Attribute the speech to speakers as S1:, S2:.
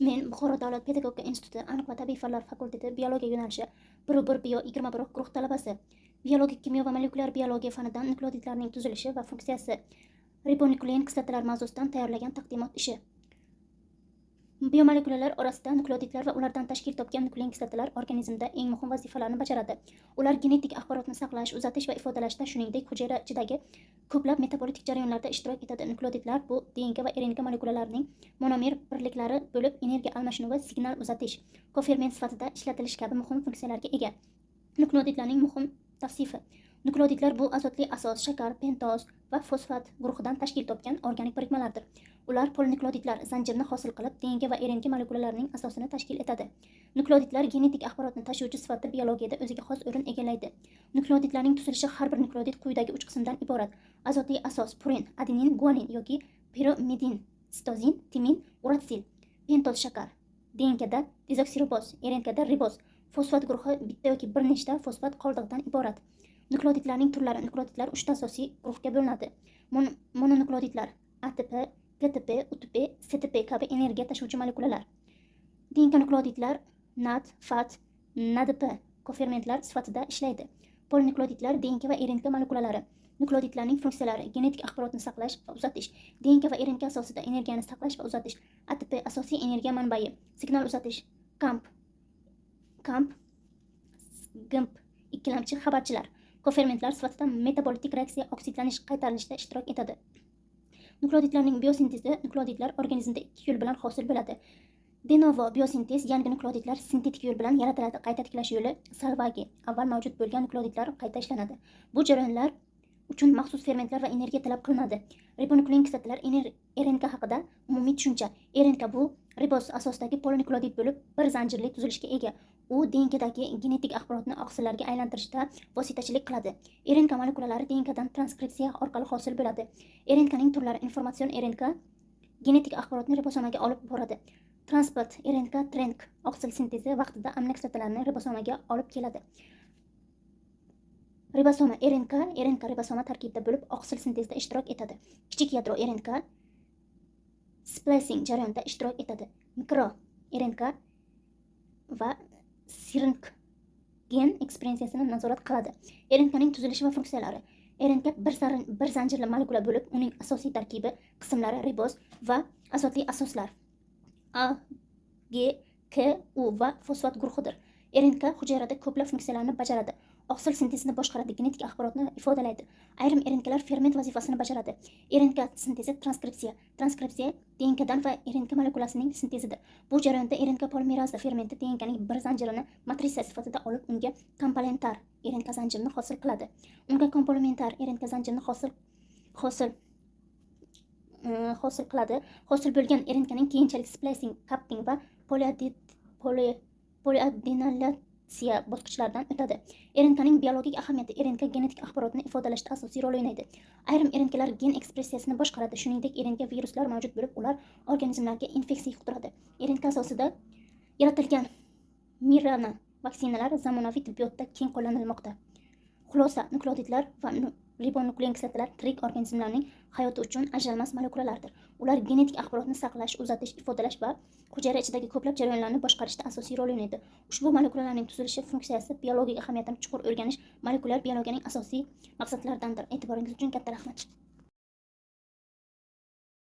S1: Men Buxoro davlat pedagogika instituti aniq va tabiiy fanlar fakulteti biologiya yo'nalishi 1-1 bio 21 guruh talabasi. Biologik kimyo va molekulyar biologiya fanidan nukleotidlarning tuzilishi va funksiyasi ribonuklein kislotalar mavzusidan tayyorlagan taqdimot ishi. Biomolekulalar orasida nukleotidlar va ulardan tashkil topgan nuklein kislotalar organizmda eng muhim vazifalarni bajaradi. Ular genetik axborotni saqlash, uzatish va ifodalashda, shuningdek, hujayra ichidagi ko'plab metabolitik jarayonlarda ishtirok etadi. Nukleotidlar bu DNK va RNK molekulalarining monomer birliklari bo'lib, energiya almashinuvi, signal uzatish, koferment sifatida ishlatilish kabi muhim funksiyalarga ega. Nukleotidlarning muhim tavsifi. Nukleotidlar bu azotli asos, shakar, pentoz va fosfat guruhidan tashkil topgan organik birikmalardir. Ular polinukleotidlar zanjirini hosil qilib, DNK va RNK molekulalarining asosini tashkil etadi. Nukleotidlar genetik axborotni tashuvchi sifatida biologiyada o'ziga xos o'rin egallaydi. Nukleotidlarning tuzilishi har bir nukleotid quyidagi 3 qismdan iborat: azotli asos, purin, adenin, guanin yoki pirimidin, sitozin, timin, uratsil, pentoz shakar, DNKda dezoksiriboz, RNKda riboz, fosfat guruhi bitta yoki bir nechta fosfat qoldig'idan iborat. Nukleotidlarning turlari. Nukleotidlar 3 ta asosiy guruhga bo'linadi. Mononukleotidlar ATP, GTP, UTP, STP kabi energiya tashuvchi molekulalar. DNK nukleotidlar NAD, FAT, NADP kofermentlar sifatida ishlaydi. Polinukleotidlar DNK va RNK molekulalari. Nukleotidlarning funksiyalari: genetik axborotni saqlash va uzatish, DNK va RNK asosida energiyani saqlash va uzatish, ATP asosiy energiya manbai, signal uzatish, GIMP ikkilamchi xabarchilar, kofermentlar sifatida metabolitik reaksiya, oksidlanish, qaytarilishda ishtirok etadi. Nukleotidlarning biosintezi. Nukleotidlar organizmda 2 yo'l bilan hosil bo'ladi. De novo biosintez, yangi nukleotidlar sintetik yo'l bilan yaratiladi. Qayta tiklash yo'li salvage, avval mavjud bo'lgan nukleotidlar qayta ishlanadi. Bu jarayonlar uchun maxsus fermentlar va energiya talab qilinadi. Ribonuklein kislotalar RNK haqida umumiy tushuncha. RNK bu riboz asosidagi polinukleotid bo'lib, bir zanjirli tuzilishga ega. U DNKdagi genetik axborotni oqsillarga aylantirishda vositachilik qiladi. RNK molekulalari DNKdan transkripsiya orqali hosil bo'ladi. RNKning turlari. Informatsion RNK genetik axborotni ribosomaga olib boradi. Transport RNK TRNK oqsil sintezi vaqtida aminokislotalarni ribosomaga olib keladi. Ribosoma RNK ribosoma tarkibida bo'lib, oqsil sintezida ishtirok etadi. Kichik yadro RNK splicing jarayonida ishtirok etadi. Mikro RNK va siring gen ekspressiyasini nazorat qiladi. RNKning tuzilishi va funksiyalari. RNK bir zanjirli molekula bo'lib, uning asosiy tarkibi qismlari riboz va azotli asoslar A, G, K, U va fosfat guruhidir. RNK hujayrada ko'plab funksiyalarni bajaradi. Oqsil sintezini boshqaradi, genetik axborotni ifodalaydi. Ayrim RNKlar ferment vazifasini bajaradi. RNK sintezi transkripsiya DNKdan va RNK molekulasining sintezidir. Bu jarayonda RNK polimerazda fermenti DNKning bir zanjirini matrisa sifatida olib, unga komplementar RNK zanjirini hosil qiladi. Unga komplementar RNK zanjirini hosil qiladi. Hosil bo'lgan RNKning keyinchalik splicing, capping va poliadenylatsiya bosqichlaridan o'tadi. RNKning biologik ahamiyati. RNK genetik axborotni ifodalashda asosiy rol o'ynaydi. Ayrim RNKlar gen ekspressiyasini boshqaradi. Shuningdek, RNK viruslar mavjud bo'lib, ular organizmlarga infeksiya yuqtiradi. RNK asosida yaratilgan mRNA vaksinalar zamonaviy tibbiyotda keng qo'llanilmoqda. Xulosa: nukleotidlar va ribonuklein kislotalar tirik organizmlarning hayoti uchun ajralmas molekulalardir. Ular genetik axborotni saqlash, uzatish, ifodalash va hujayra ichidagi ko'plab jarayonlarni boshqarishda asosiy rol o'ynaydi. Ushbu molekulalarning tuzilishi, funksiyasi, biologik ahamiyatini chuqur o'rganish molekulyar biologiyaning asosiy maqsadlaridandir. E'tiboringiz uchun katta rahmat.